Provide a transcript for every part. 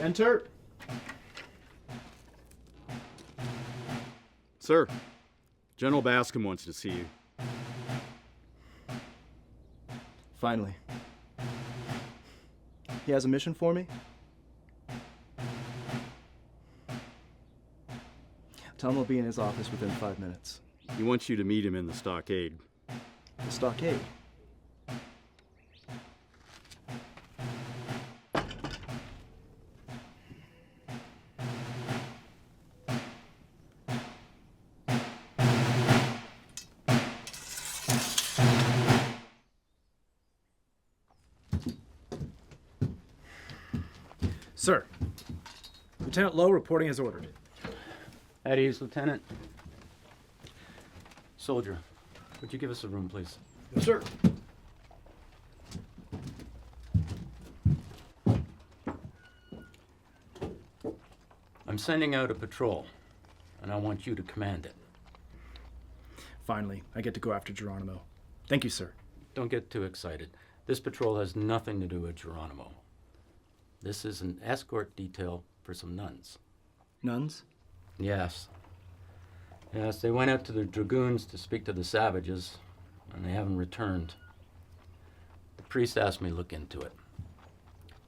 Enter. Sir, General Bascom wants to see you. Finally. He has a mission for me? Tell him I'll be in his office within 5 minutes. He wants you to meet him in the stockade. The stockade? Sir, Lieutenant Lowe reporting as ordered. At ease, Lieutenant. Soldier, would you give us a room, please? Yes, sir. I'm sending out a patrol, and I want you to command it. Finally, I get to go after Geronimo. Thank you, sir. Don't get too excited. This patrol has nothing to do with Geronimo. This is an escort detail for some nuns. Nuns? Yes. Yes, they went out to the dragoons to speak to the savages, and they haven't returned. The priest asked me to look into it.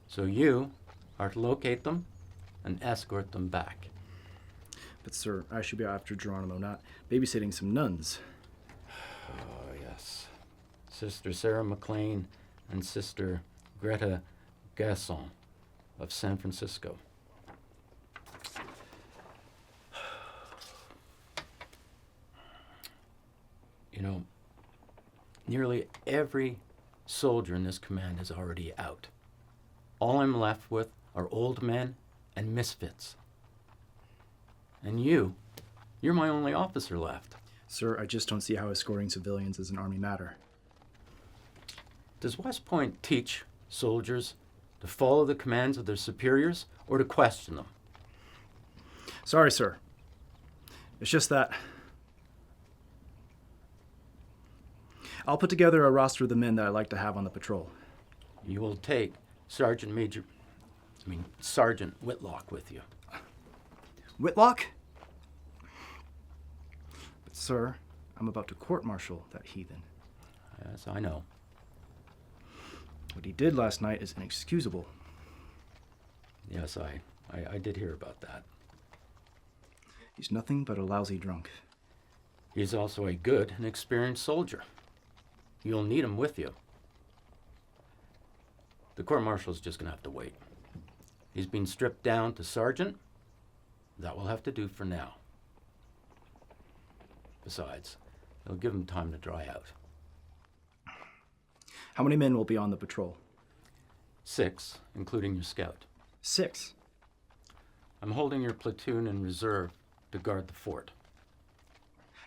So you are to locate them and escort them back. But, sir, I should be after Geronimo, not babysitting some nuns. Oh, yes. Sister Sarah McLean and Sister Greta Gasson of San Francisco. You know, nearly every soldier in this command is already out. All I'm left with are old men and misfits. And you're my only officer left. Sir, I just don't see how escorting civilians is an Army matter. Does West Point teach soldiers to follow the commands of their superiors or to question them? Sorry, sir. It's just that I'll put together a roster of the men that I'd like to have on the patrol. You will take Sergeant Whitlock with you. Whitlock? But, sir, I'm about to court-martial that heathen. Yes, I know. What he did last night is inexcusable. Yes, I did hear about that. He's nothing but a lousy drunk. He's also a good and experienced soldier. You'll need him with you. The court-martial's just going to have to wait. He's been stripped down to sergeant. That will have to do for now. Besides, it'll give him time to dry out. How many men will be on the patrol? 6, including your scout. 6? I'm holding your platoon in reserve to guard the fort.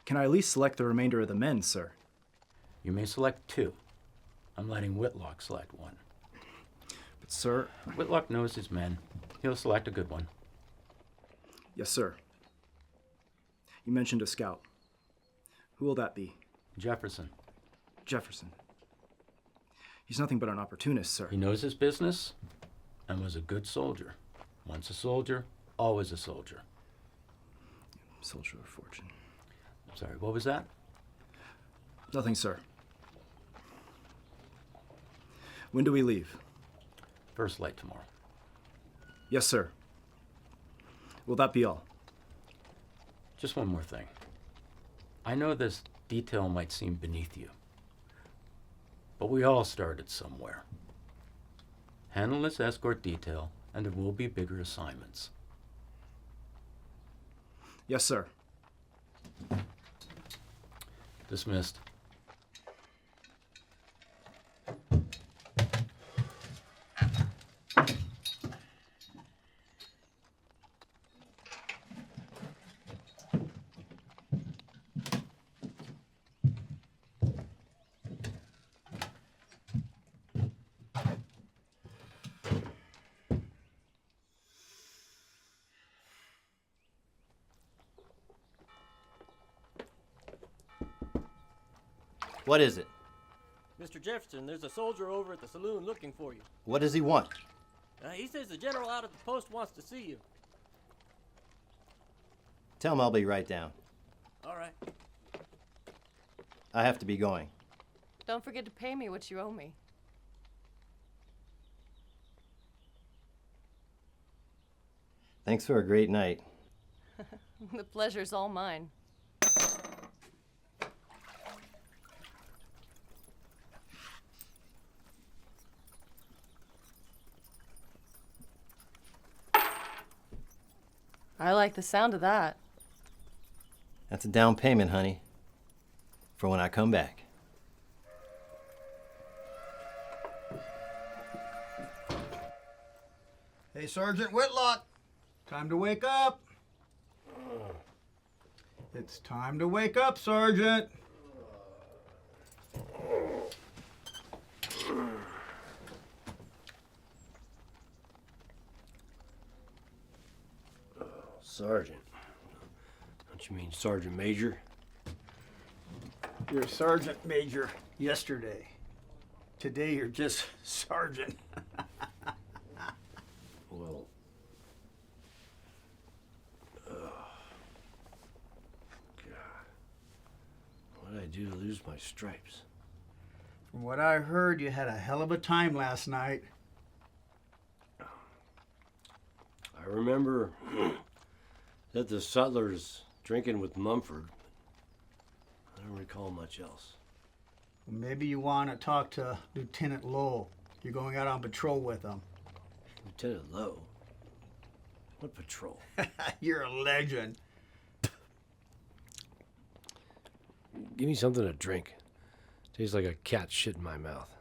Can I at least select the remainder of the men, sir? You may select 2. I'm letting Whitlock select 1. But, sir... Whitlock knows his men. He'll select a good one. Yes, sir. You mentioned a scout. Who will that be? Jefferson. Jefferson. He's nothing but an opportunist, sir. He knows his business and was a good soldier. Once a soldier, always a soldier. Soldier of fortune. Sorry, what was that? Nothing, sir. When do we leave? First light tomorrow. Yes, sir. Will that be all? Just one more thing. I know this detail might seem beneath you, but we all started somewhere. Handle this escort detail, and there will be bigger assignments. Yes, sir. Dismissed. What is it? Mr. Jefferson, there's a soldier over at the saloon looking for you. What does he want? He says the general out at the post wants to see you. Tell him I'll be right down. All right. I have to be going. Don't forget to pay me what you owe me. Thanks for a great night. The pleasure's all mine. I like the sound of that. That's a down payment, honey, for when I come back. Hey, Sergeant Whitlock, time to wake up. It's time to wake up, Sergeant. Sergeant. Don't you mean Sergeant Major? You're Sergeant Major yesterday. Today you're just Sergeant. Well, God. What did I do to lose my stripes? From what I heard, you had a hell of a time last night. I remember that the Sutlers drinking with Mumford. I don't recall much else. Well, maybe you want to talk to Lieutenant Lowe. You're going out on patrol with him. Lieutenant Lowe? What patrol? You're a legend. Give me something to drink. Tastes like a cat shit in my mouth.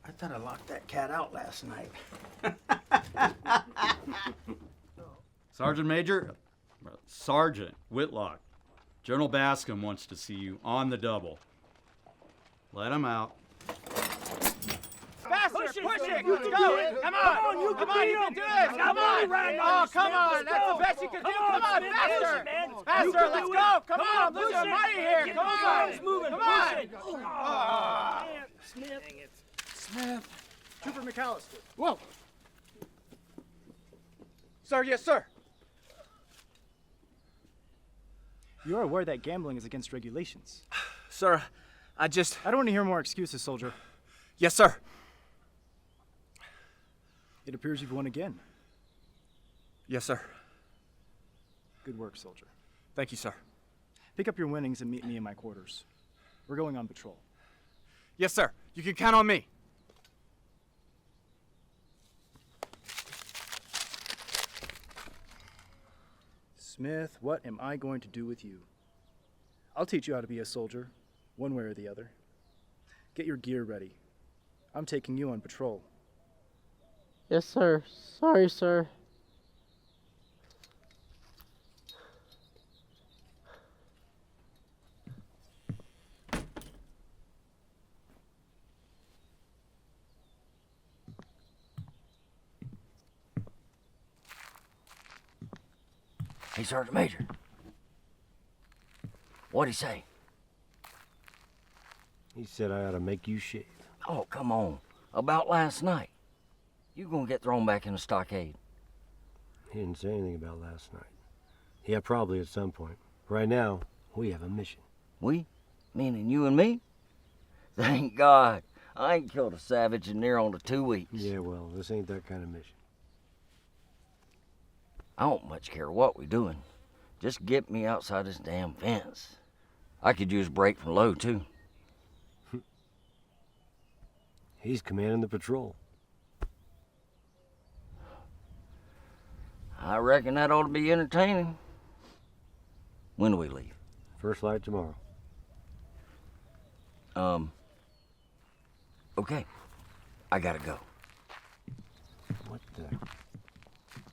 I thought I locked that cat out last night. Sergeant Major, Sergeant Whitlock, General Bascom wants to see you on the double. Let him out. Faster, push it, let's go. Come on, you can do this. Come on, oh, come on, that's the best you can do. Come on, faster, faster, let's go. Come on, I'm losing money here. Come on, come on. Smith. Trooper McAllister. Whoa. Sir, yes, sir. You are aware that gambling is against regulations. Sir, I don't want to hear more excuses, soldier. Yes, sir. It appears you've won again. Yes, sir. Good work, soldier. Thank you, sir. Pick up your winnings and meet me in my quarters. We're going on patrol. Yes, sir. You can count on me. Smith, what am I going to do with you? I'll teach you how to be a soldier, one way or the other. Get your gear ready. I'm taking you on patrol. Yes, sir. Sorry, sir. Hey, Sergeant Major. What'd he say? He said I ought to make you shave. Oh, come on. About last night. You gonna get thrown back in the stockade. He didn't say anything about last night. Yeah, probably at some point. Right now, we have a mission. We? Meaning you and me? Thank God. I ain't killed a savage in near on to 2 weeks. Yeah, well, this ain't that kind of mission. I don't much care what we doing. Just get me outside this damn fence. I could use a break from Lowe, too. He's commanding the patrol. I reckon that ought to be entertaining. When do we leave? First flight tomorrow. Okay. I gotta go. What the?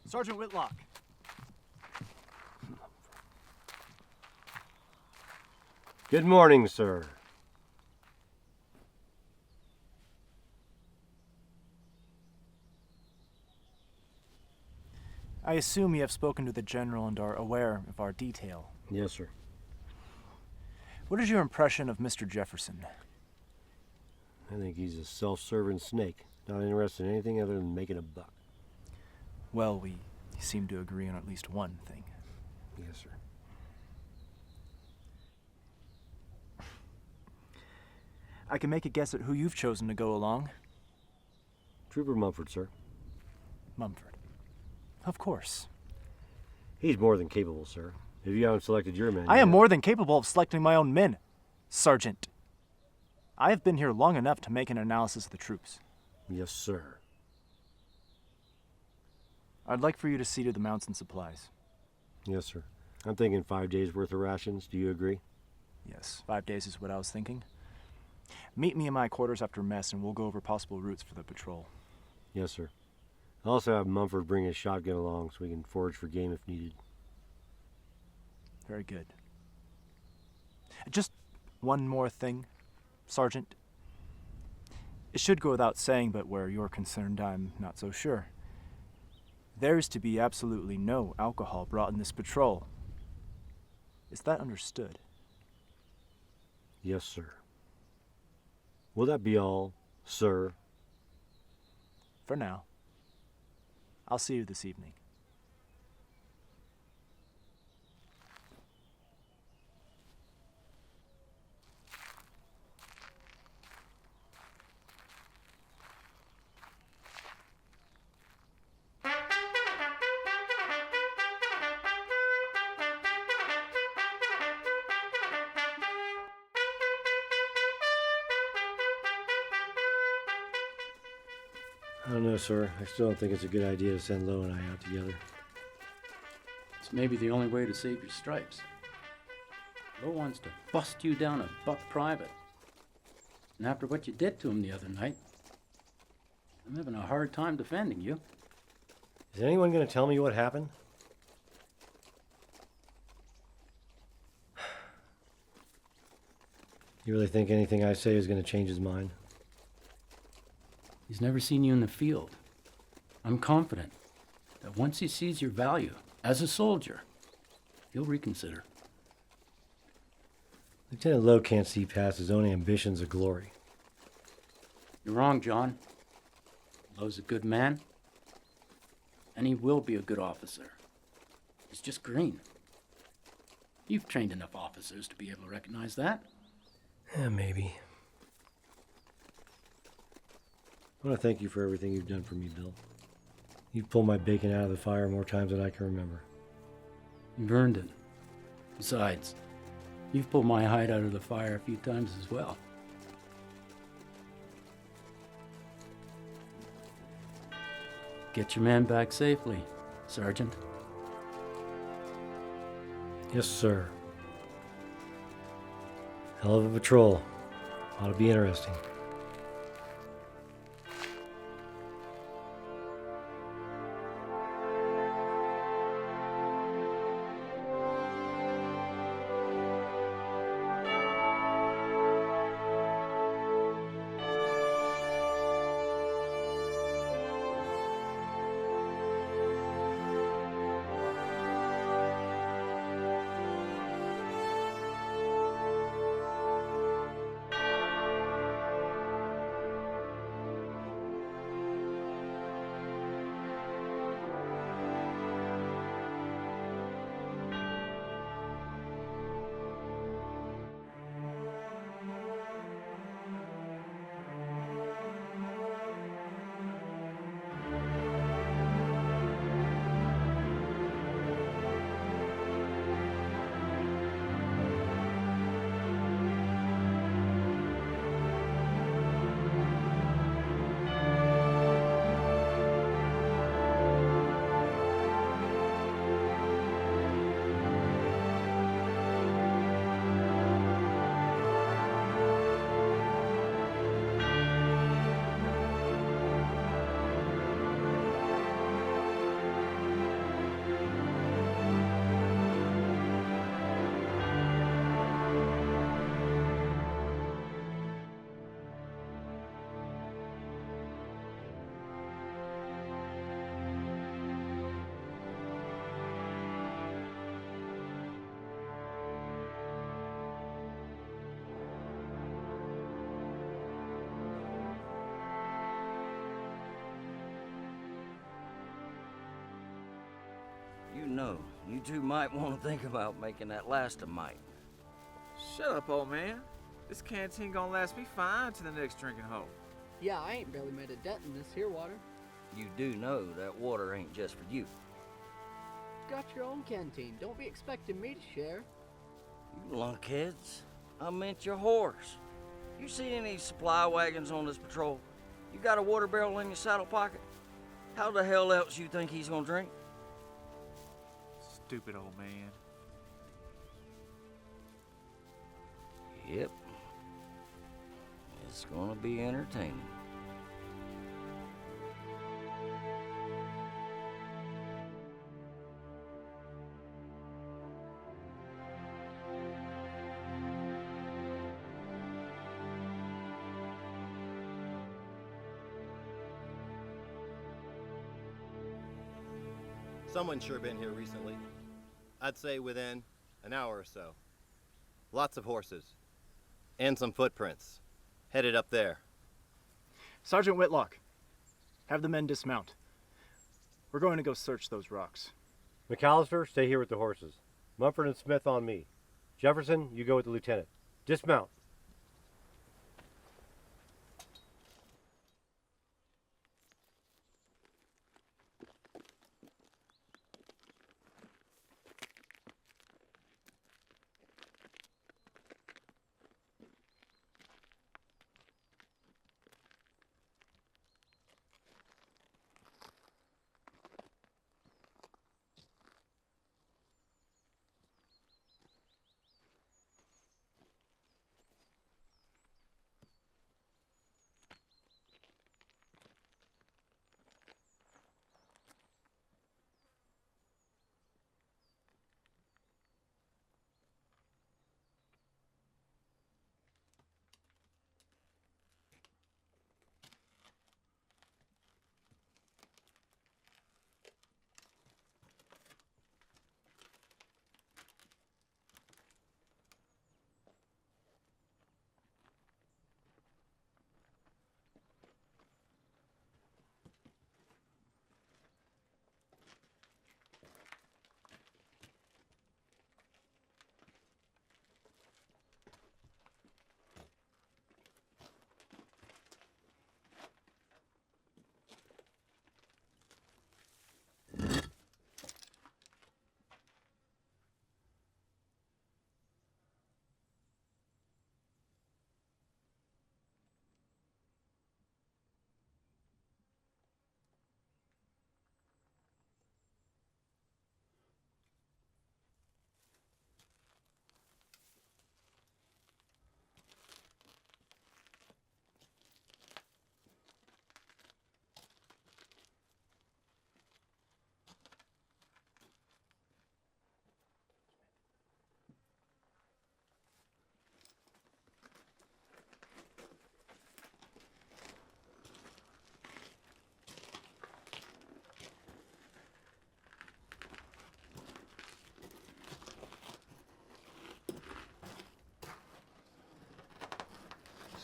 Sergeant Whitlock. Good morning, sir. I assume you have spoken to the General and are aware of our detail. Yes, sir. What is your impression of Mr. Jefferson? I think he's a self-serving snake, not interested in anything other than making a buck. Well, we seem to agree on at least one thing. Yes, sir. I can make a guess at who you've chosen to go along. Trooper Mumford, sir. Mumford. Of course. He's more than capable, sir. If you haven't selected your men I am yet- more than capable of selecting my own men, Sergeant. I have been here long enough to make an analysis of the troops. Yes, sir. I'd like for you to see to the mounts and supplies. Yes, sir. I'm thinking 5 days worth of rations. Do you agree? Yes, 5 days is what I was thinking. Meet me in my quarters after mess and we'll go over possible routes for the patrol. Yes, sir. I'll also have Mumford bring his shotgun along so we can forage for game if needed. Very good. Just one more thing, Sergeant. It should go without saying, but where you're concerned, I'm not so sure. There's to be absolutely no alcohol brought in this patrol. Is that understood? Yes, sir. Will that be all, sir? For now. I'll see you this evening. I don't know, sir. I still don't think it's a good idea to send Lo and I out together. It's maybe the only way to save your stripes. Lo wants to bust you down a buck private. And after what you did to him the other night, I'm having a hard time defending you. Is anyone going to tell me what happened? You really think anything I say is going to change his mind? He's never seen you in the field. I'm confident that once he sees your value as a soldier, he'll reconsider. Lieutenant Lowe can't see past his own ambitions of glory. You're wrong, John. Lowe's a good man, and he will be a good officer. He's just green. You've trained enough officers to be able to recognize that. Yeah, maybe. I want to thank you for everything you've done for me, Bill. You've pulled my bacon out of the fire more times than I can remember. You've earned it. Besides, you've pulled my hide out of the fire a few times as well. Get your man back safely, Sergeant. Yes, sir. Hell of a patrol. Ought to be interesting. You two might want to think about making that last a mite. Shut up, old man. This canteen gonna last me fine to the next drinking hole. Yeah, I ain't barely made a dent in this here water. You do know that water ain't just for you. Got your own canteen. Don't be expecting me to share. You lunkheads. I meant your horse. You see any supply wagons on this patrol? You got a water barrel in your saddle pocket? How the hell else you think he's gonna drink? Stupid old man. Yep. It's gonna be entertaining. Someone's sure been here recently. I'd say within an hour or so. Lots of horses. And some footprints. Headed up there. Sergeant Whitlock, have the men dismount. We're going to go search those rocks. McAllister, stay here with the horses. Mumford and Smith on me. Jefferson, you go with the lieutenant. Dismount.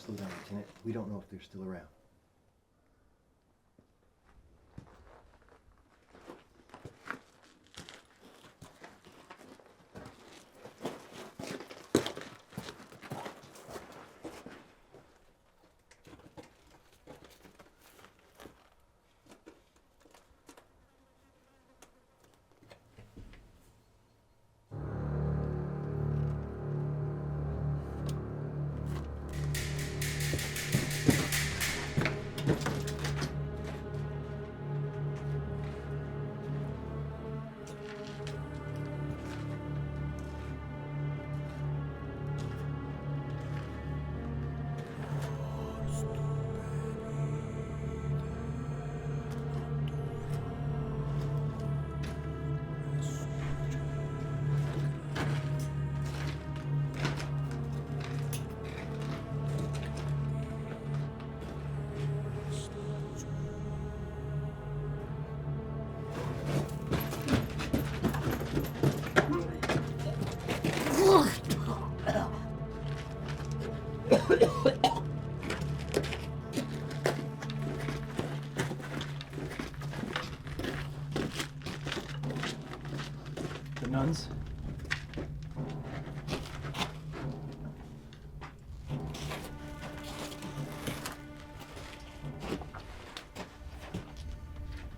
Slow down, Lieutenant. We don't know if they're still around. nuns?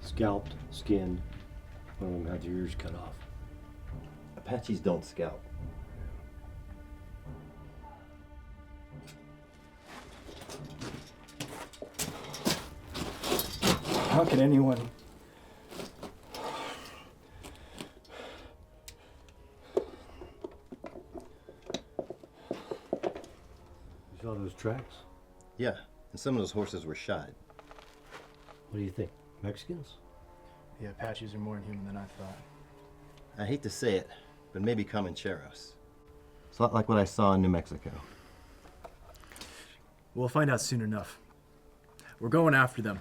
Scalped, skinned. One of them had their ears cut off. Apaches don't scalp. How can anyone... You saw those tracks? Yeah, and some of those horses were shod. What do you think? Mexicans? The Apaches are more inhuman than I thought. I hate to say it, but maybe Comancheros. It's a lot like what I saw in New Mexico. We'll find out soon enough. We're going after them.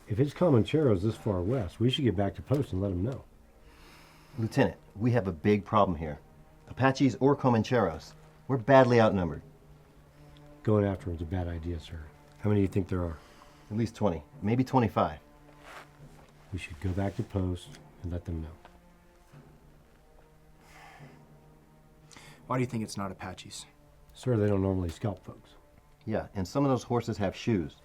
If it's Comancheros this far west, we should get back to post and let them know. Lieutenant, we have a big problem here. Apaches or Comancheros, we're badly outnumbered. Going after them's a bad idea, sir. How many do you think there are? At least 20, maybe 25. We should go back to post and let them know. Why do you think it's not Apaches? Sir, they don't normally scalp folks. Yeah, and some of those horses have shoes.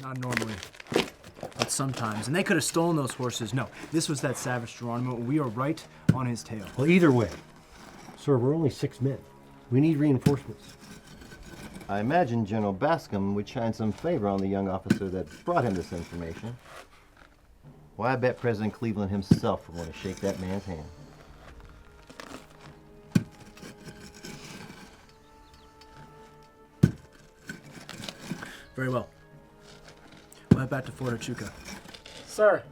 Not normally, but sometimes. And they could have stolen those horses. No, this was that savage Geronimo. We are right on his tail. Well, either way, sir, we're only 6 men. We need reinforcements. I imagine General Bascom would shine some favor on the young officer that brought him this information. Why, I bet President Cleveland himself would want to shake that man's hand. Very well. We'll head back to Fort Huachuca. Sir,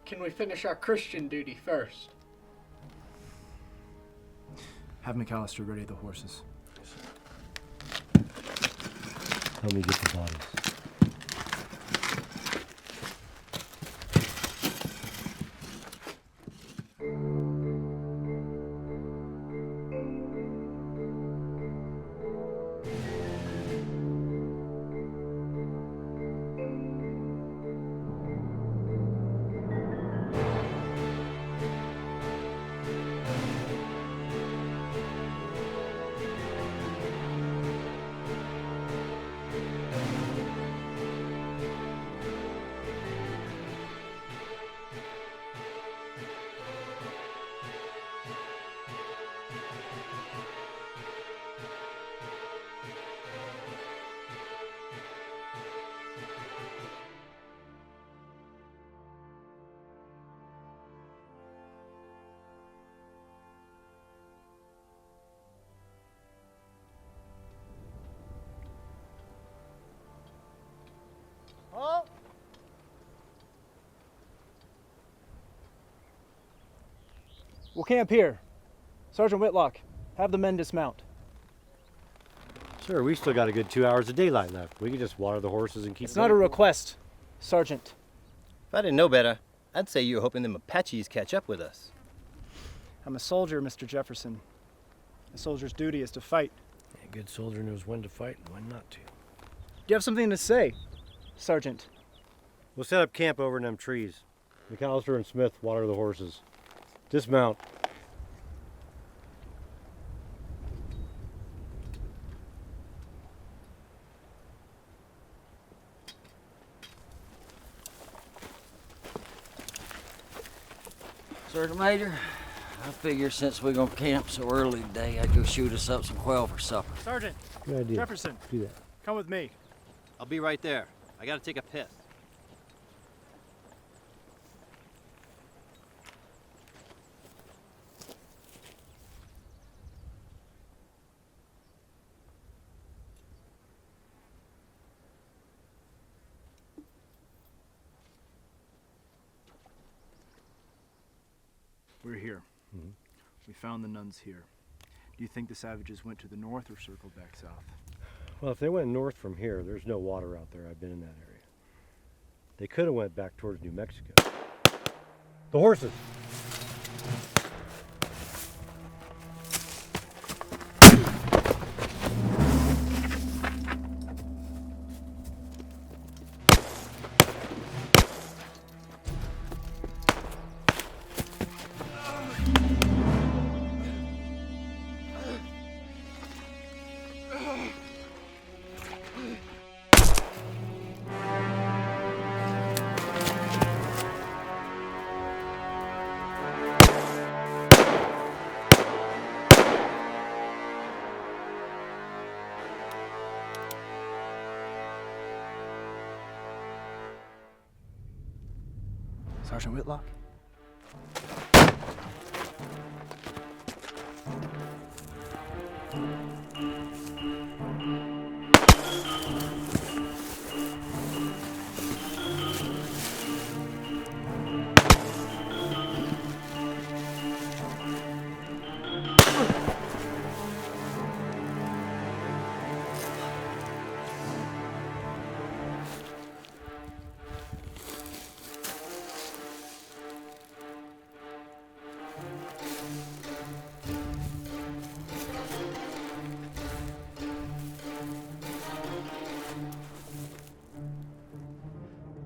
can we finish our Christian duty first? Have McAllister ready the horses. Help me get the bodies. We'll camp here. Sergeant Whitlock, have the men dismount. Sir, we still got a good 2 hours of daylight left. We can just water the horses and keep It's not a request, Sergeant. If I didn't know better, I'd say you were hoping them Apaches catch up with us. I'm a soldier, Mr. Jefferson. A soldier's duty is to fight. A good soldier knows when to fight and when not to. Do you have something to say, Sergeant? We'll set up camp over in them trees. McAllister and Smith water the horses. Dismount. Sergeant Major, I figure since we're gonna camp so early today, I'd go shoot us up some quail for supper. Sergeant, Good idea. Jefferson, Do that. come with me. I'll be right there. I gotta take a piss. We're here. Mhm. We found the nuns here. Do you think the savages went to the north or circled back south? Well, if they went north from here, there's no water out there. I've been in that area. They could have went back towards New Mexico. The horses! Sergeant Whitlock?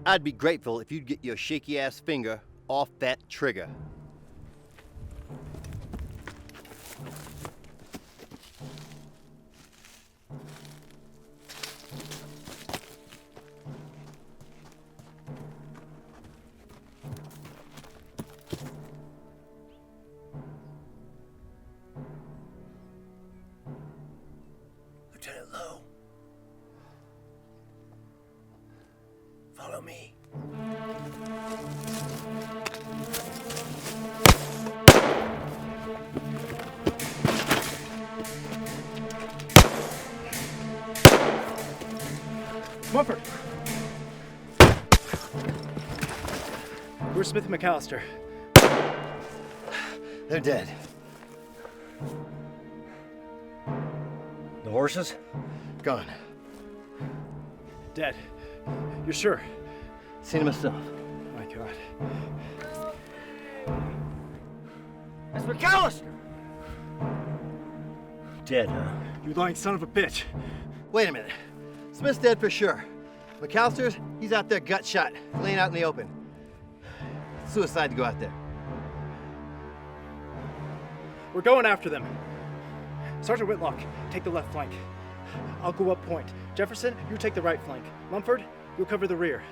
I'd be grateful if you'd get your shaky ass finger off that trigger. Lieutenant Lowe. Follow me. Mumford! Where's Smith and McAllister? They're dead. The horses? Gone. Dead. You're sure? Seen him myself. My God. That's McAllister! Dead, huh? You lying son of a bitch. Wait a minute. Smith's dead for sure. McAllister's, he's out there gut shot, laying out in the open. Suicide to go out there. We're going after them. Sergeant Whitlock, take the left flank. I'll go up point. Jefferson, you take the right flank. Mumford, you'll cover the rear.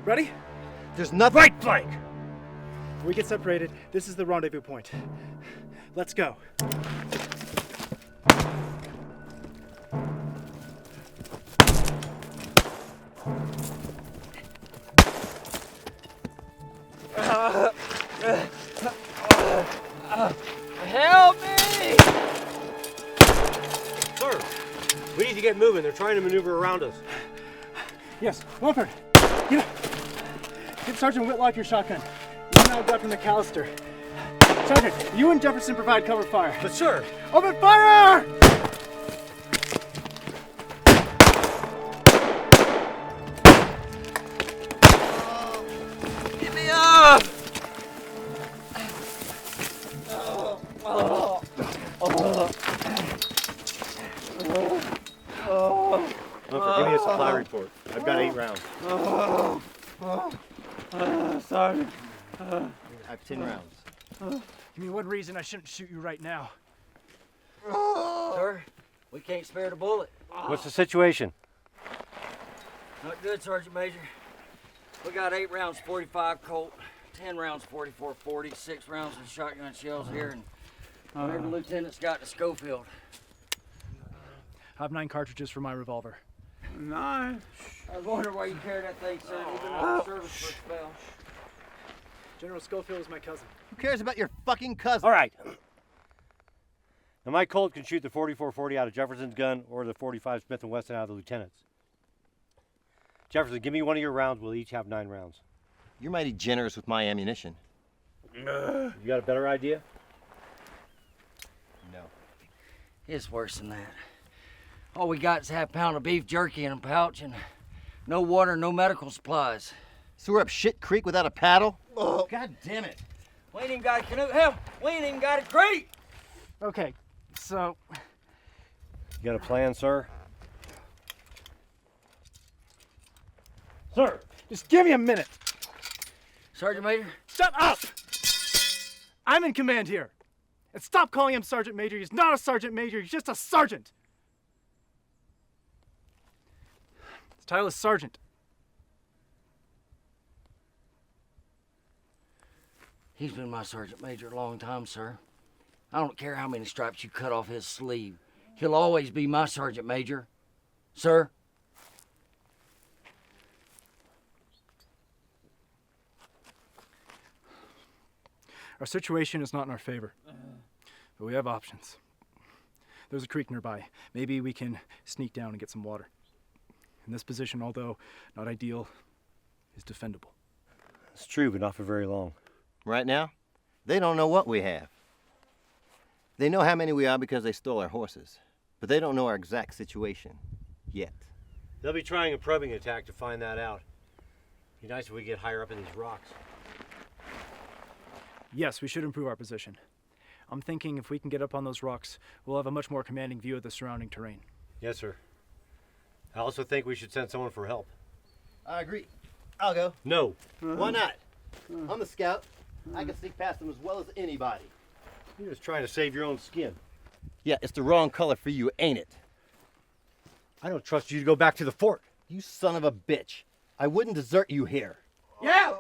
Ready? There's nothing. Right flank! When we get separated, this is the rendezvous point. Let's go. Help me! Sir, we need to get moving. They're trying to maneuver around us. Yes, Mumford, get Sergeant Whitlock your shotgun. You and I'll go after McAllister. Sergeant, you and Jefferson provide cover fire. But sir, Open fire! Get me up! Mumford, give me a supply report. I've got 8 rounds. Sergeant. I have 10 rounds. Give me one reason I shouldn't shoot you right now. Sir, we can't spare the bullet. What's the situation? Not good, Sergeant Major. We got 8 rounds 45 Colt, 10 rounds 44 40, 6 rounds of shotgun shells here, and every lieutenant's got the Schofield. I have 9 cartridges for my revolver. 9? I was wondering why you carried that thing, son. You've been out of service for a spell. General Schofield is my cousin. Who cares about your fucking cousin? All right. Now, my Colt can shoot the 44-40 out of Jefferson's gun or the 45 Smith & Wesson out of the lieutenant's. Jefferson, give me one of your rounds. We'll each have 9 rounds. You're mighty generous with my ammunition. You got a better idea? No. It's worse than that. All we got is half pound of beef jerky in a pouch and no water, no medical supplies. So we're up shit creek without a paddle? Oh. God damn it. We ain't even got a canoe. Hell, we ain't even got a crate. Okay, so You got a plan, sir? Sir! just give me a minute. Sergeant Major? Shut up! I'm in command here. And stop calling him Sergeant Major. He's not a Sergeant Major. He's just a sergeant. His title is Sergeant. He's been my Sergeant Major a long time, sir. I don't care how many stripes you cut off his sleeve. He'll always be my Sergeant Major. Sir? Our situation is not in our favor, but we have options. There's a creek nearby. Maybe we can sneak down and get some water. In this position, although not ideal, is defendable. It's true, but not for very long. Right now, they don't know what we have. They know how many we are because they stole our horses, but they don't know our exact situation yet. They'll be trying a probing attack to find that out. Be nice if we get higher up in these rocks. Yes, we should improve our position. I'm thinking if we can get up on those rocks, we'll have a much more commanding view of the surrounding terrain. Yes, sir. I also think we should send someone for help. I agree. I'll go. No. Why not? I'm the scout. I can sneak past them as well as anybody. You're just trying to save your own skin. Yeah, it's the wrong color for you, ain't it? I don't trust you to go back to the fort. You son of a bitch. I wouldn't desert you here. Yeah!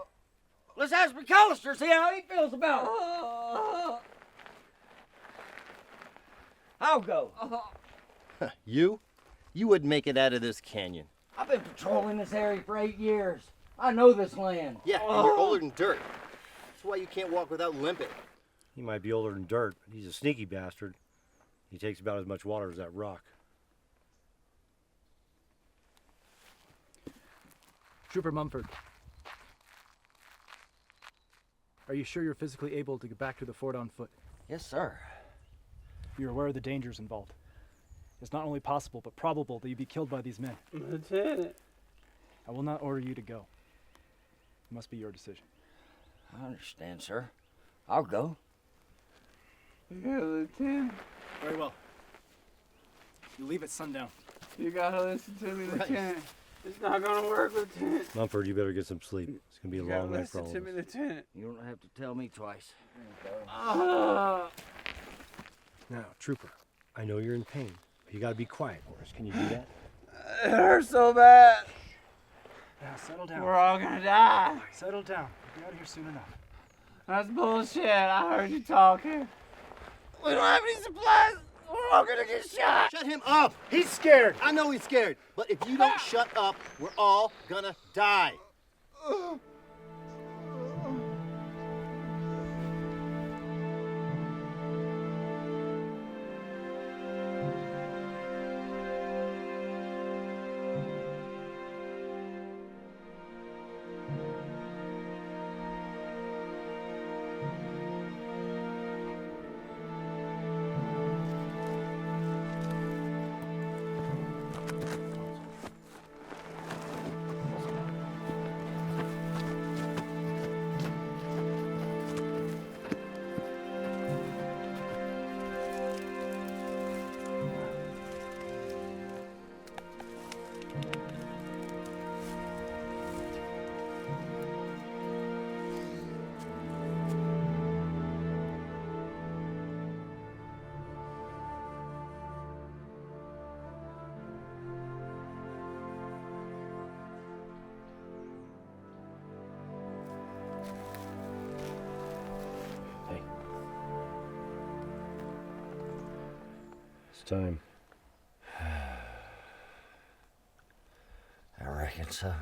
Let's ask McAllister, see how he feels about it. I'll go. You? You wouldn't make it out of this canyon. I've been patrolling this area for 8 years. I know this land. Yeah, and you're older than dirt. That's why you can't walk without limping. He might be older than dirt, but he's a sneaky bastard. He takes about as much water as that rock. Trooper Mumford, are you sure you're physically able to get back to the fort on foot? Yes, sir. You're aware of the dangers involved. It's not only possible, but probable that you'd be killed by these men. Lieutenant. I will not order you to go. It must be your decision. I understand, sir. I'll go. Yeah, Lieutenant. Very well. You leave at sundown. You gotta listen to me, Right. Lieutenant. It's not gonna work, Lieutenant. Mumford, you better get some sleep. It's gonna be a You long gotta night for listen all to of me, us. Lieutenant. You don't have to tell me twice. Now, Trooper, I know you're in pain, but you gotta be quiet for us. Can you do that? It hurts so bad. Now, settle down. We're all gonna die. Settle down. We'll be out of here soon enough. That's bullshit. I heard you talking. We don't have any supplies. We're all gonna get shot. Shut him up! He's scared! I know he's scared, but if you don't shut up, we're all gonna die. It's time. I reckon so.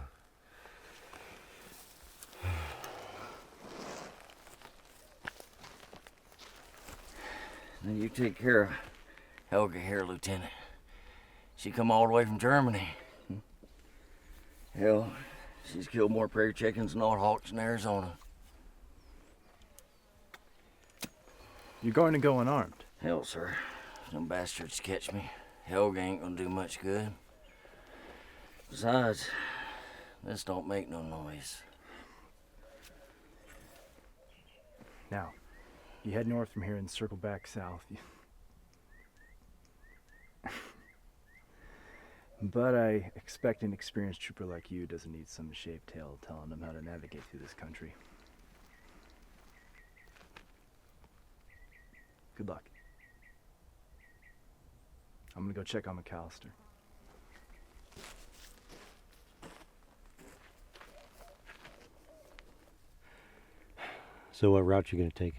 Now you take care of Helga here, Lieutenant. She come all the way from Germany. Hell, she's killed more prairie chickens than all hawks in Arizona. You're going to go unarmed. Hell, sir. Them bastards catch me. Helga ain't gonna do much good. Besides, this don't make no noise. Now, you head north from here and circle back south. But I expect an experienced trooper like you doesn't need some shaved tail telling him how to navigate through this country. Good luck. I'm gonna go check on McAllister. So what route you gonna take?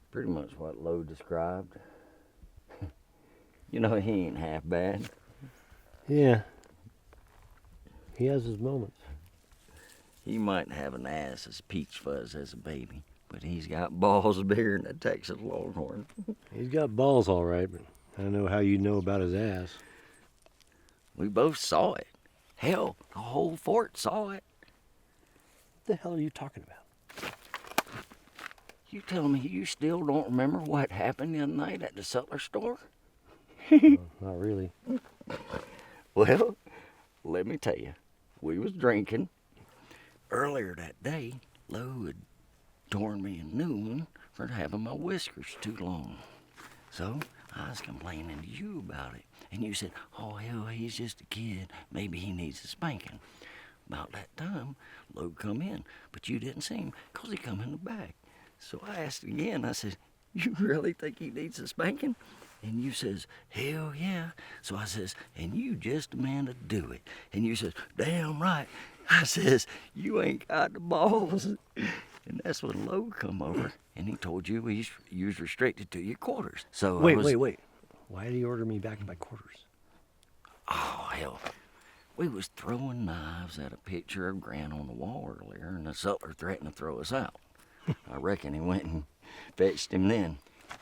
Pretty much what Lowe described. You know, he ain't half bad. Yeah. He has his moments. He might have an ass as peach fuzz as a baby. but he's got balls bigger than a Texas Longhorn. He's got balls all right, but I don't know how you know about his ass. We both saw it. Hell, the whole fort saw it. What the hell are you talking about? You telling me you still don't remember what happened the other night at the Sutler store? Not really. Well, let me tell you, we was drinking. Earlier that day, Lo had torn me a new one for having my whiskers too long. So I was complaining to you about it, and you said, oh, hell, he's just a kid. Maybe he needs a spanking. About that time, Lo come in, but you didn't see him because he come in the back. So I asked again, I said, you really think he needs a spanking? And you says, hell yeah. So I says, and you just the man to do it. And you says, damn right. I says, you ain't got the balls. And that's when Lo come over, and he told you you was restricted to your quarters. So Wait. Why did he order me back in my quarters? Oh, hell. We was throwing knives at a picture of Grant on the wall earlier, and the sutler threatened to throw us out. I reckon he went and fetched him then.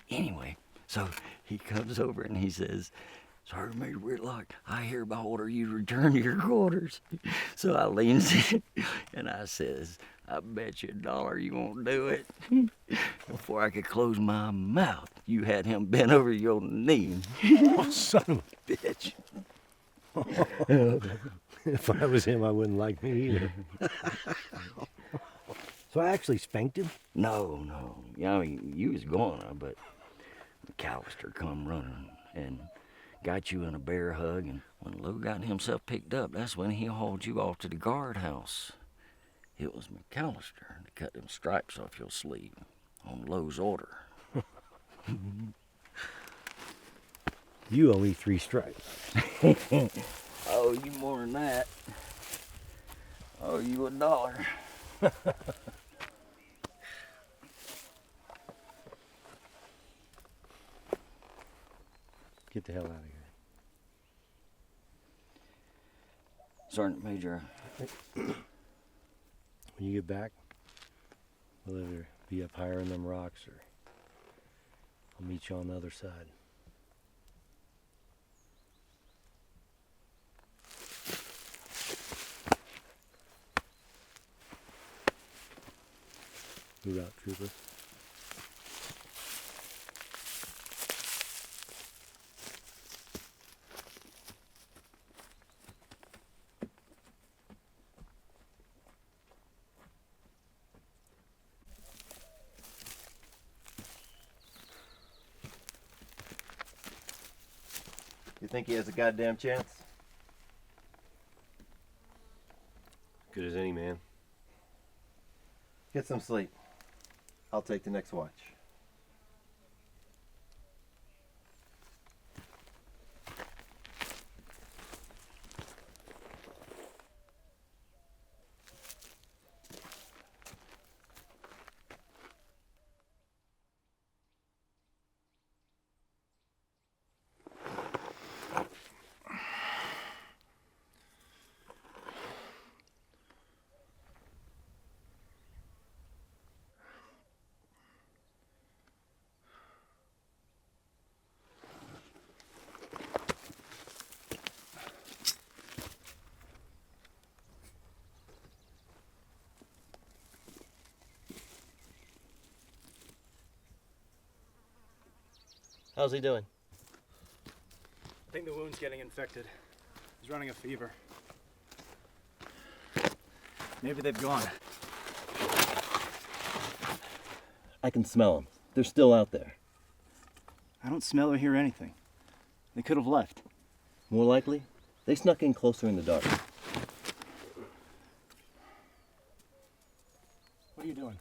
Anyway, so he comes over and he says, Sergeant Major Whitlock, I hereby order you to return to your quarters. So I leans in and I says, I bet you $1 you won't do it. Before I could close my mouth, you had him bent over your knee. Oh, son of a bitch. If I was him, I wouldn't like me either. So I actually spanked him? No. I mean, you was gonna, but McAllister come running and got you in a bear hug, and when Lou got himself picked up, that's when he hauled you off to the guardhouse. It was McAllister that cut them stripes off your sleeve on Lou's order. You owe me 3 stripes. Oh, you more than that. Oh, you $1. Get the hell out of here. Sergeant Major. When you get back, we'll either be up higher in them rocks or I'll meet you on the other side. Move out, trooper. You think he has a goddamn chance? Good as any, man. Get some sleep. I'll take the next watch. How's he doing? I think the wound's getting infected. He's running a fever. Maybe they've gone. I can smell them. They're still out there. I don't smell or hear anything. They could have left. More likely, they snuck in closer in the dark. What are you doing?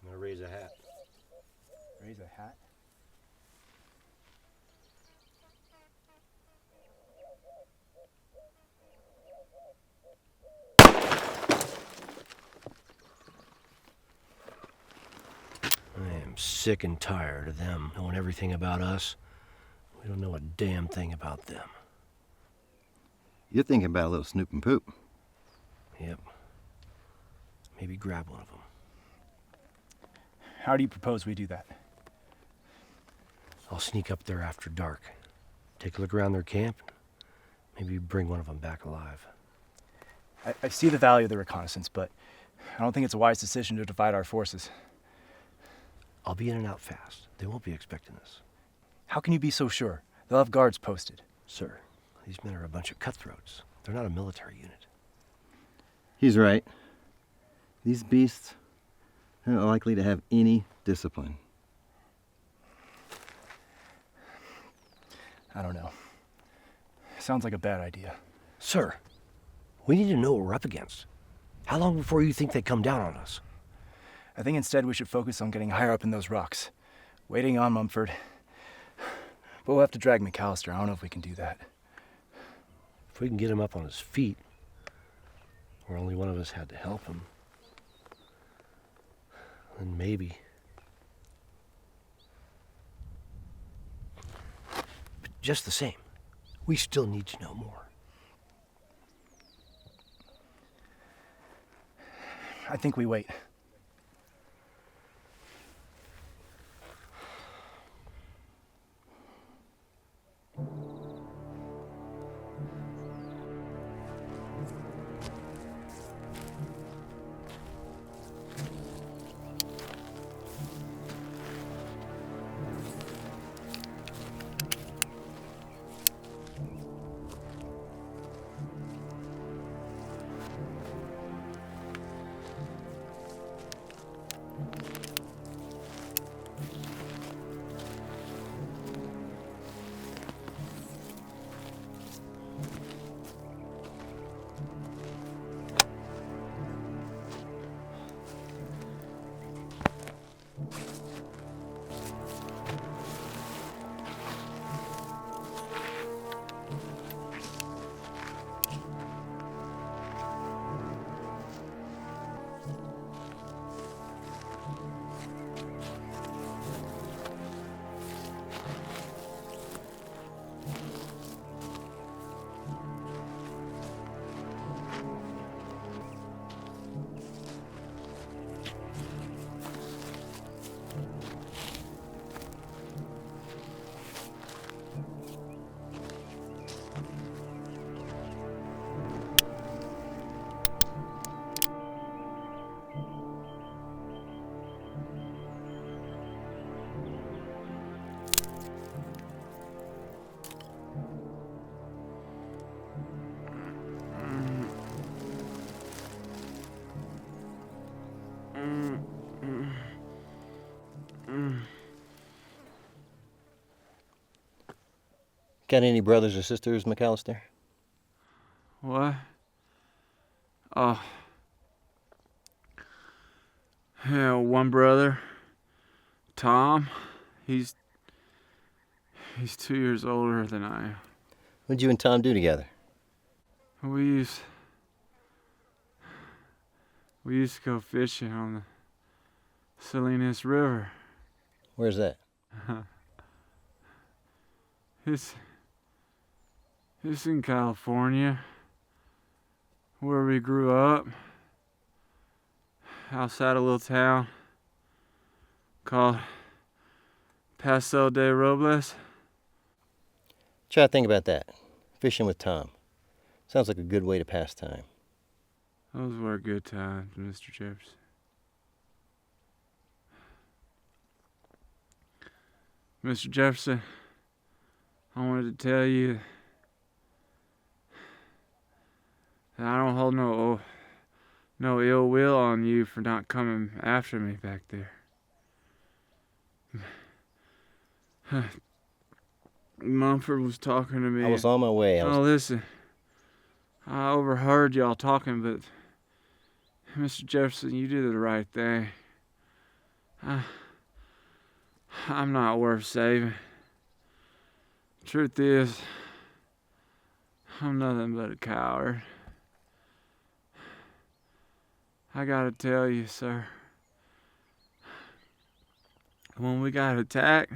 I'm gonna raise a hat. Raise a hat? I am sick and tired of them knowing everything about us. We don't know a damn thing about them. You're thinking about a little snoop and poop. Yep. Maybe grab one of them. How do you propose we do that? I'll sneak up there after dark, take a look around their camp, maybe bring one of them back alive. I see the value of the reconnaissance, but I don't think it's a wise decision to divide our forces. I'll be in and out fast. They won't be expecting us. How can you be so sure? They'll have guards posted. Sir, these men are a bunch of cutthroats. They're not a military unit. He's right. These beasts are not likely to have any discipline. I don't know. Sounds like a bad idea. Sir, we need to know what we're up against. How long before you think they come down on us? I think instead we should focus on getting higher up in those rocks. Waiting on Mumford. But we'll have to drag McAllister. I don't know if we can do that. If we can get him up on his feet, where only one of us had to help him, then maybe. But just the same, we still need to know more. I think we wait. Got any brothers or sisters, McAllister? What? Oh. Yeah, one brother, Tom. He's 2 years older than I am. What'd you and Tom do together? We used to go fishing on the CiNENET River. Where's that? It's in California, where we grew up, outside a little town called Paso de Robles. Try to think about that. Fishing with Tom. Sounds like a good way to pass time. Those were good times, Mr. Jefferson. Mr. Jefferson, I wanted to tell you that I don't hold no ill will on you for not coming after me back there. Mumford was talking to me. I was on my way. Oh, listen. I overheard y'all talking, but Mr. Jefferson, you did the right thing. I'm not worth saving. Truth is, I'm nothing but a coward. I gotta tell you, sir, when we got attacked,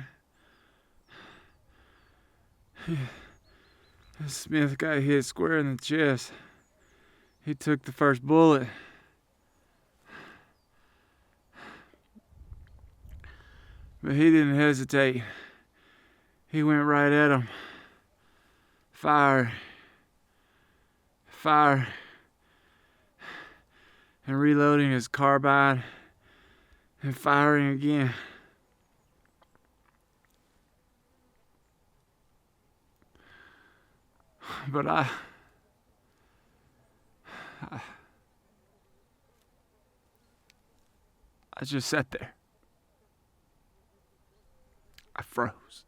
Smith got hit square in the chest. He took the first bullet. But he didn't hesitate. He went right at him. Fire. And reloading his carbine and firing again. But I just sat there. I froze.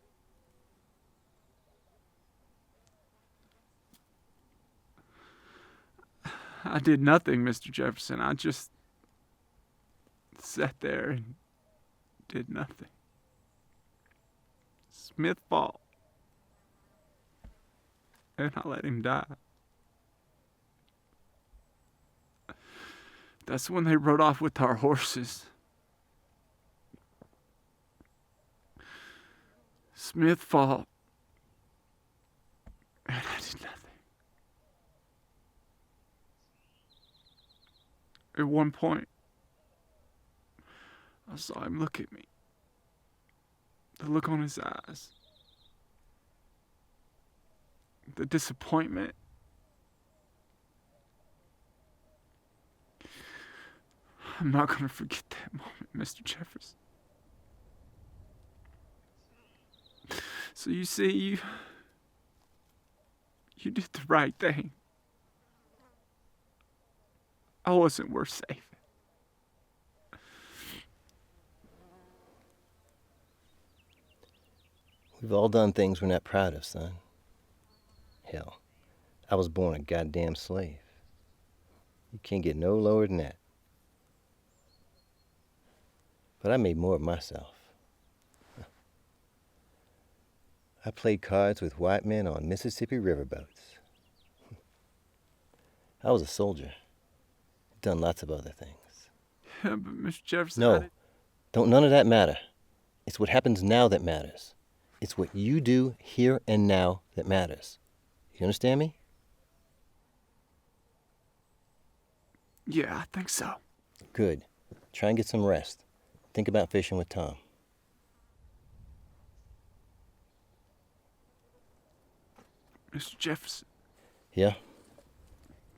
I did nothing, Mr. Jefferson. I just sat there and did nothing. Smith fought. And I let him die. That's when they rode off with our horses. Smith fought. And I did nothing. At one point, I saw him look at me. The look on his eyes. The disappointment. I'm not going to forget that moment, Mr. Jefferson. So you see, you did the right thing. I wasn't worth saving. We've all done things we're not proud of, son. Hell, I was born a goddamn slave. You can't get no lower than that. But I made more of myself. I played cards with white men on Mississippi riverboats. I was a soldier. Done lots of other things. Yeah, but Mr. Jefferson... No, don't none of that matter. It's what happens now that matters. It's what you do here and now that matters. You understand me? Yeah, I think so. Good. Try and get some rest. Think about fishing with Tom. Mr. Jefferson. Yeah?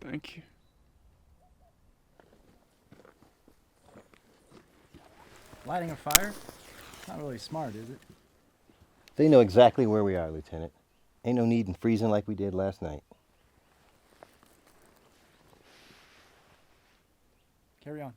Thank you. Lighting a fire? Not really smart, is it? They know exactly where we are, Lieutenant. Ain't no need in freezing like we did last night. Carry on.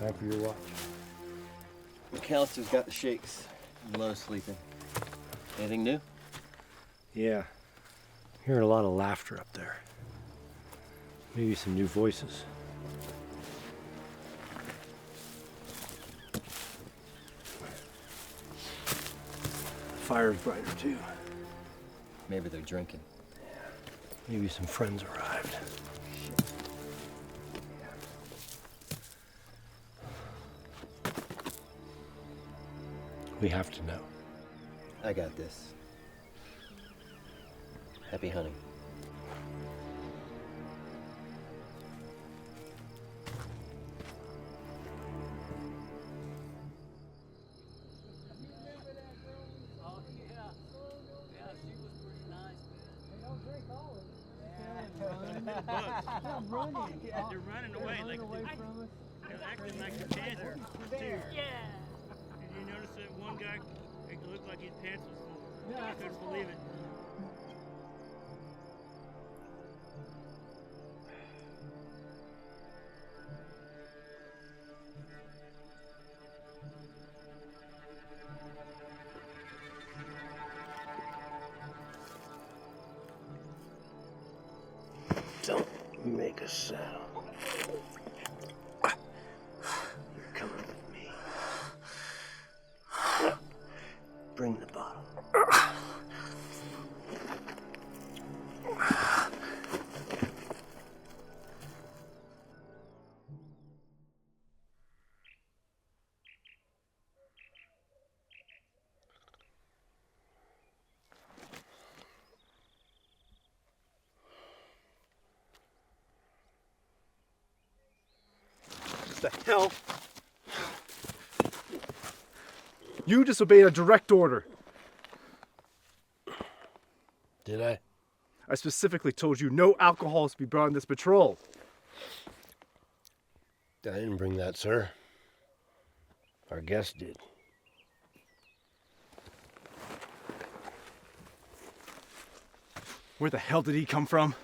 Time for your watch. McAllister's got the shakes. Lowe's sleeping. Anything new? Yeah. Hearing a lot of laughter up there. Maybe some new voices. The fire's brighter too. Maybe they're drinking. Maybe some friends arrived. We have to know. I got this. Happy hunting. They're running away like they're acting like they're panthers too. Yeah. Did you notice that one guy? It looked like his pants was full. I couldn't believe it. Don't make a sound. You're coming with me. The hell? You disobeyed a direct order. Did I? I specifically told you no alcohol is to be brought on this patrol. I didn't bring that, sir. Our guest did. Where the hell did he come from?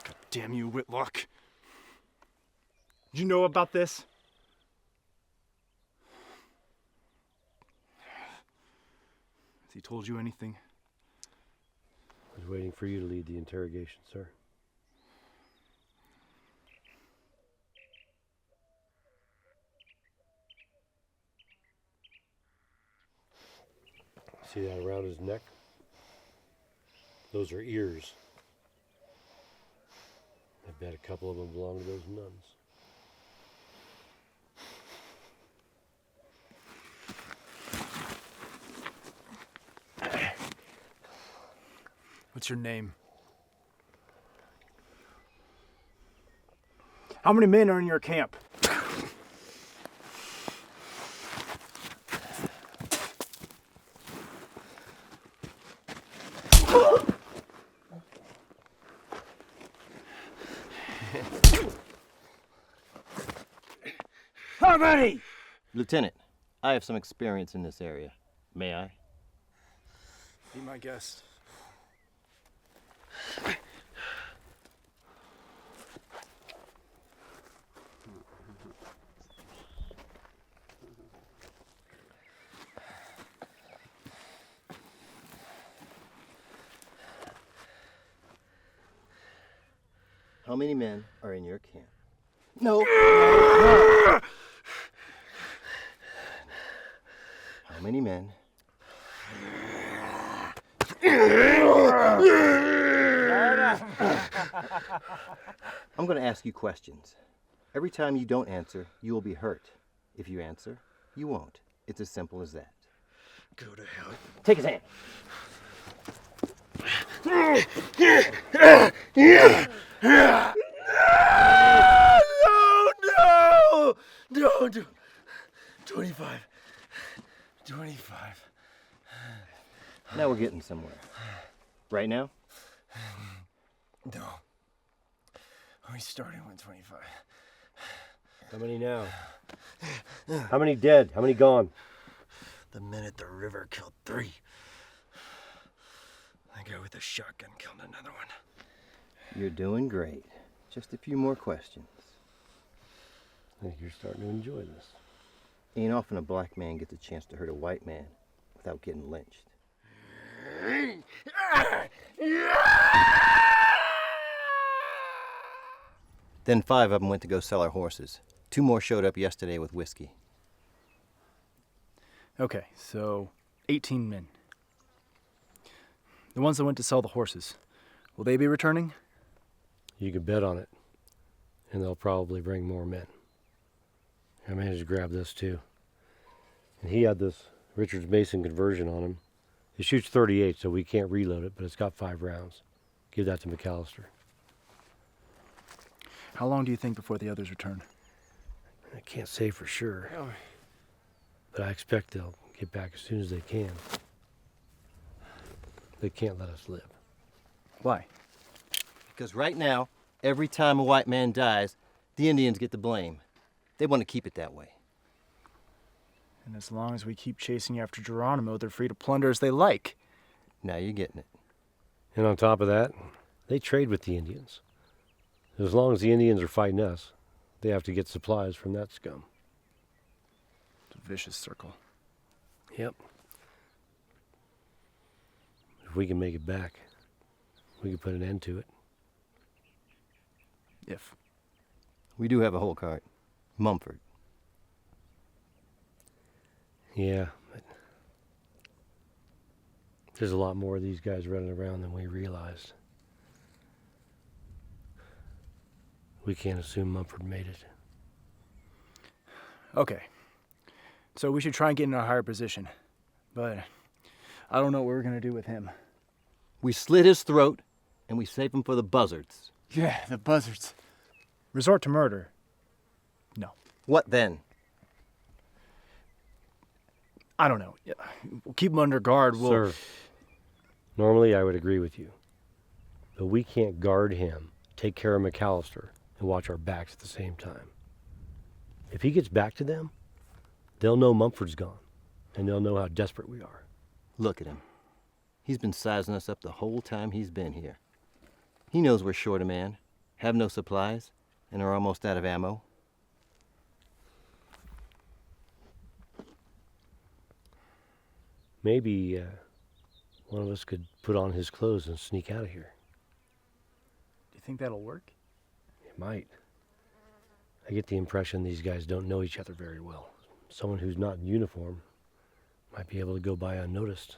God damn you, Whitlock. Did you know about this? Has he told you anything? I was waiting for you to lead the interrogation, sir. See that around his neck? Those are ears. I bet a couple of them belong to those nuns. What's your name? How many men are in your camp? How many? Lieutenant, I have some experience in this area. May I? Be my guest. How many men are in your camp? No. How many men? I'm going to ask you questions. Every time you don't answer, you will be hurt. If you answer, you won't. It's as simple as that. Go to hell. Take his hand. No! 25. Now we're getting somewhere. Right now? No. We started with 25. How many now? How many dead? How many gone? The men at the river killed 3. The guy with the shotgun killed another one. You're doing great. Just a few more questions. I think you're starting to enjoy this. Ain't often a black man gets a chance to hurt a white man without getting lynched. Then 5 of them went to go sell our horses. 2 more showed up yesterday with whiskey. Okay, so 18 men. The ones that went to sell the horses, will they be returning? You can bet on it. And they'll probably bring more men. I managed to grab this too. And he had this Richards Mason conversion on him. It shoots 38, so we can't reload it, but it's got 5 rounds. Give that to McAllister. How long do you think before the others return? I can't say for sure. But I expect they'll get back as soon as they can. They can't let us live. Why? Because right now, every time a white man dies, the Indians get the blame. They want to keep it that way. And as long as we keep chasing after Geronimo, they're free to plunder as they like. Now you're getting it. And on top of that, they trade with the Indians. As long as the Indians are fighting us, they have to get supplies from that scum. It's a vicious circle. Yep. If we can make it back, we can put an end to it. If. We do have a whole cart. Mumford. Yeah, but there's a lot more of these guys running around than we realized. We can't assume Mumford made it. Okay. So we should try and get in a higher position. But I don't know what we're going to do with him. We slit his throat, and we save him for the buzzards. Yeah, the buzzards. Resort to murder? No. What then? I don't know. Yeah, we'll keep him under guard. We'll... Sir, normally I would agree with you. But we can't guard him, take care of McAllister, and watch our backs at the same time. If he gets back to them, they'll know Mumford's gone, and they'll know how desperate we are. Look at him. He's been sizing us up the whole time he's been here. He knows we're short a man, have no supplies, and are almost out of ammo. Maybe one of us could put on his clothes and sneak out of here. Do you think that'll work? It might. I get the impression these guys don't know each other very well. Someone who's not in uniform might be able to go by unnoticed.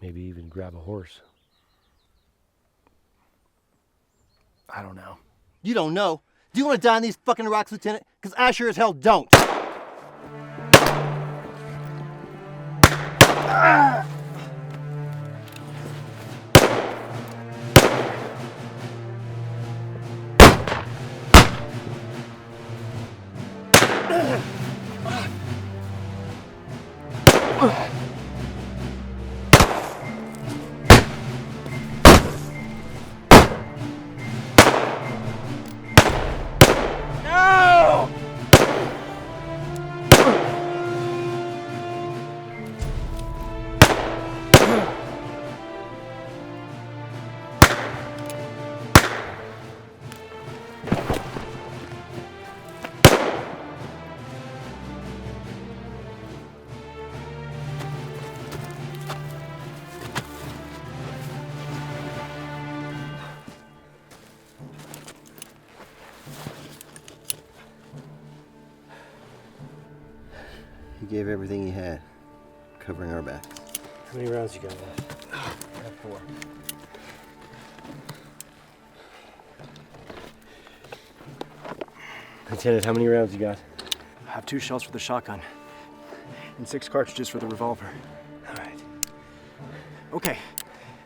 Maybe even grab a horse. I don't know. You don't know? Do you want to die on these fucking rocks, Lieutenant? Because I sure as hell don't. He gave everything he had, covering our backs. How many rounds you got left? I have 4. Lieutenant, how many rounds you got? I have 2 shells for the shotgun and 6 cartridges for the revolver. All right. Okay.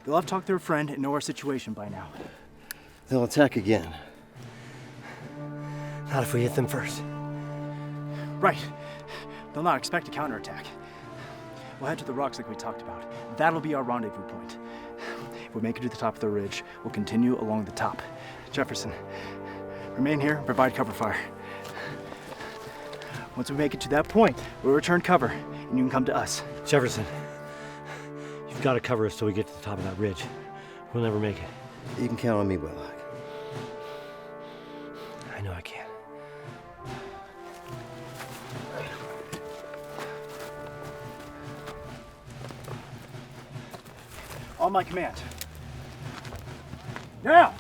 They'll have talked to their friend and know our situation by now. They'll attack again. Not if we hit them first. Right. They'll not expect a counterattack. We'll head to the rocks like we talked about. That'll be our rendezvous point. If we make it to the top of the ridge, we'll continue along the top. Jefferson, remain here and provide cover fire. Once we make it to that point, we'll return cover, and you can come to us. Jefferson, you've got to cover us till we get to the top of that ridge. We'll never make it. You can count on me, Whitlock. I know I can. On my command. Now!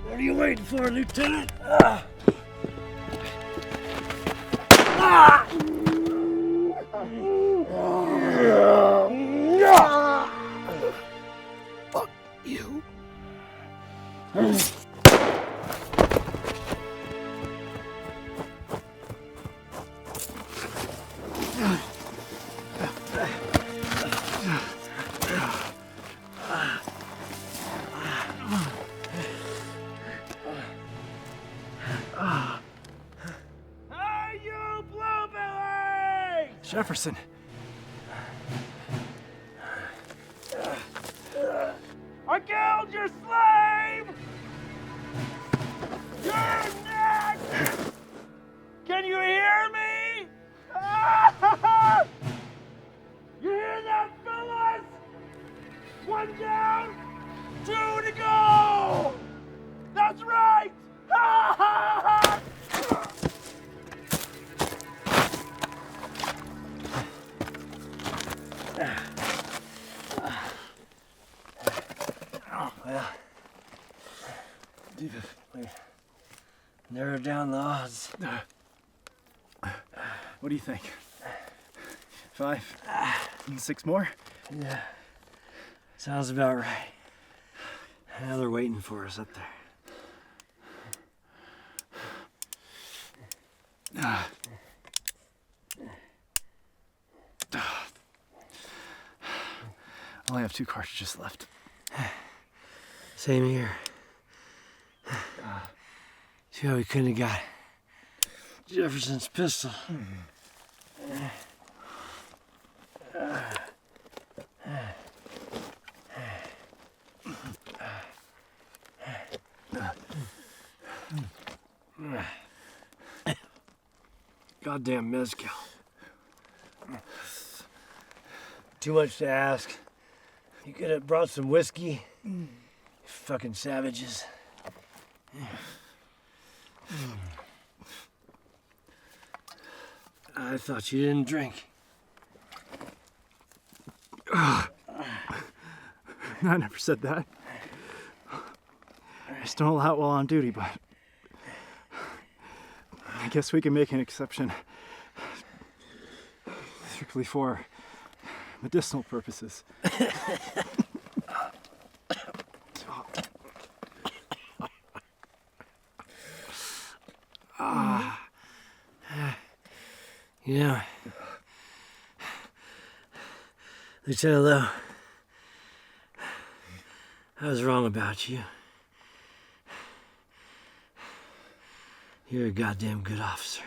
What are you waiting for, Lieutenant? Fuck you. Jefferson. I killed your slave! You're next! 1 down, 2 to go! That's right! Ha ha ha! Well, we narrowed down the odds. What do you think? 5? 6 more? Yeah. Sounds about right. Now they're waiting for us up there. I only have 2 cartridges left. Same here. See how we couldn't have got Jefferson's pistol. Goddamn mezcal. Too much to ask. You could have brought some whiskey. You fucking savages. I thought you didn't drink. I never said that. I just don't allow it while on duty, but I guess we can make an exception strictly for medicinal purposes. You know, Lieutenant Lowe, I was wrong about you. You're a goddamn good officer.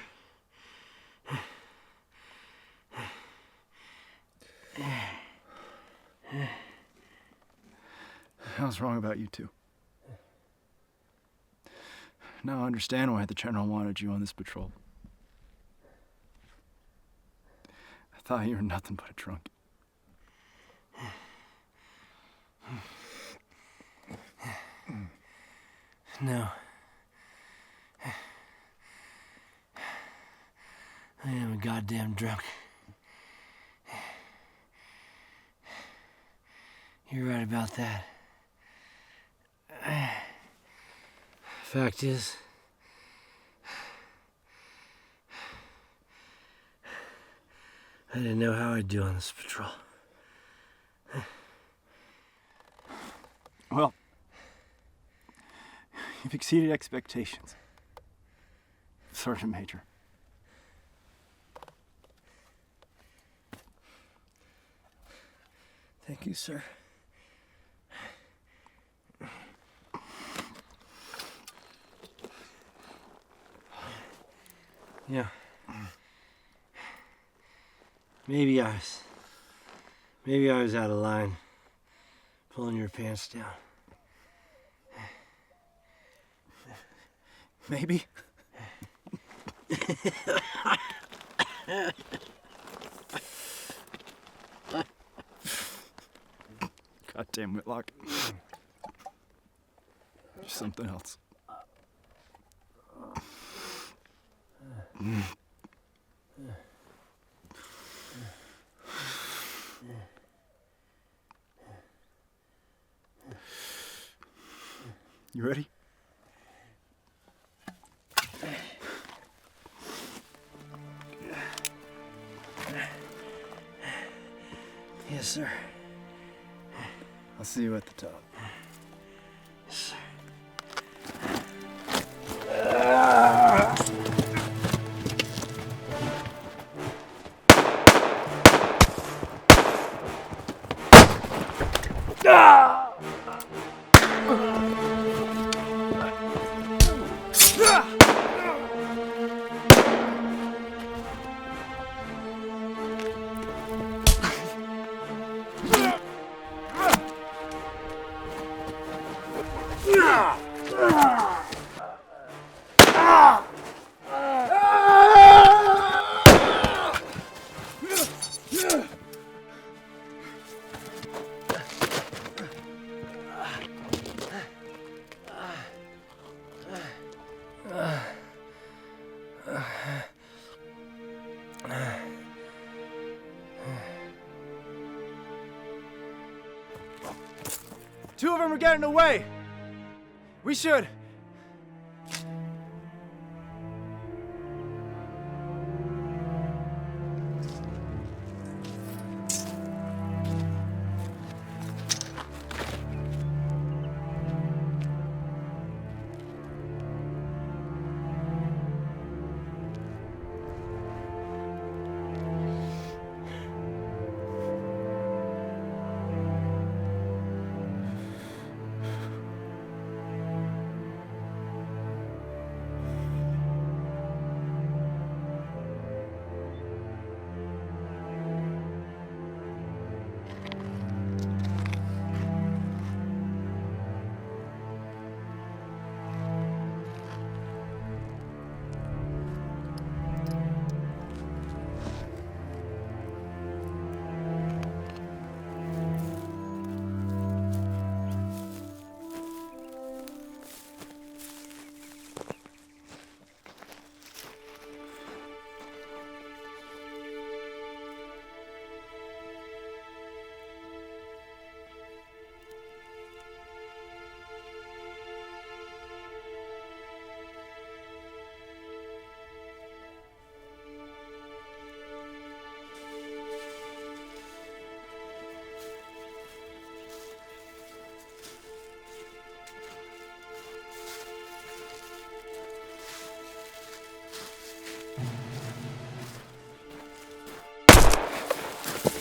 I was wrong about you too. Now I understand why the General wanted you on this patrol. I thought you were nothing but a drunk. No. I am a goddamn drunk. You're right about that. Fact is, I didn't know how I'd do on this patrol. Well, you've exceeded expectations, Sergeant Major. Thank you, sir. Yeah. Maybe I was out of line, pulling your pants down. Maybe. Goddamn Whitlock. Just something else. You ready? Yes, sir. I'll see you at the top. Yes, sir. Two of them are getting away. We should.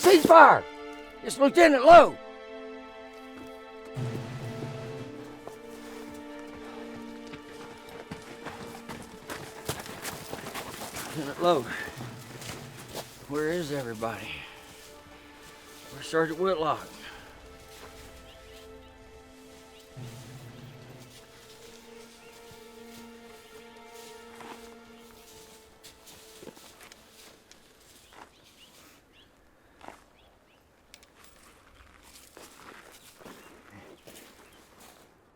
Ceasefire! It's Lieutenant Lowe! Lieutenant Lowe, where is everybody? Where's Sergeant Whitlock?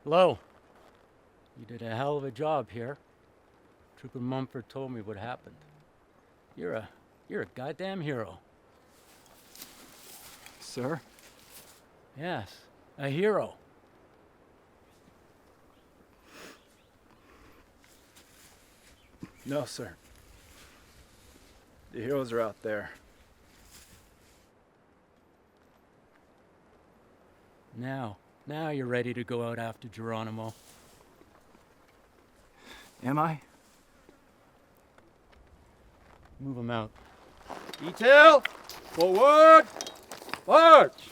Lowe, you did a hell of a job here. Trooper Mumford told me what happened. You're a goddamn hero. Sir? Yes, a hero. No, sir. The heroes are out there. Now you're ready to go out after Geronimo. Am I? Move him out. Detail! Forward! March!